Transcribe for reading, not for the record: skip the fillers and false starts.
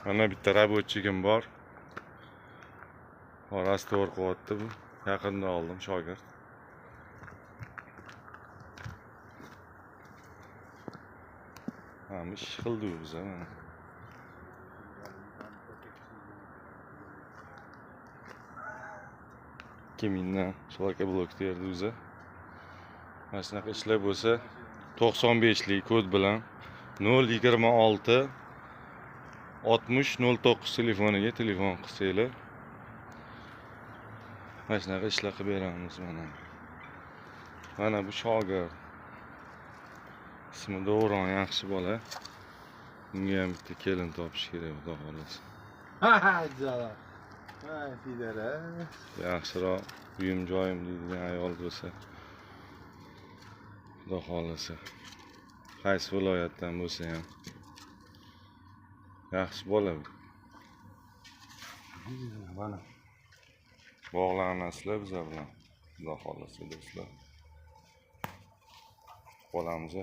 Mana bitta rabotchigim bor. Rastor qilyapti bu. Yaqinda oldim shogird. Ham ish qildi u biza mana. Kimindan shlaka blok terdi o'zi. Mana shunaqa ishlar bo'lsa 95 lik kod bilan 026 60 09 telefoniga telefon qilsanglar mana shunaqa ishlar qilib beramiz mana. Mana bu shogird. Ismi Davron, yaxshi bola. Unga ham bitta kelin topish kerak, xudo xolasa. Ha jala. Ha fidara. Yaxshiroq uyim joyim deydigan ayol bo'lsa, xudo xolasa. Qaysi viloyatdan bo'lsa ham yaxshi bola bu. Mana bog'lanasizlar bizlar bilan, xudo xolasa do'stlar. Bolamiz.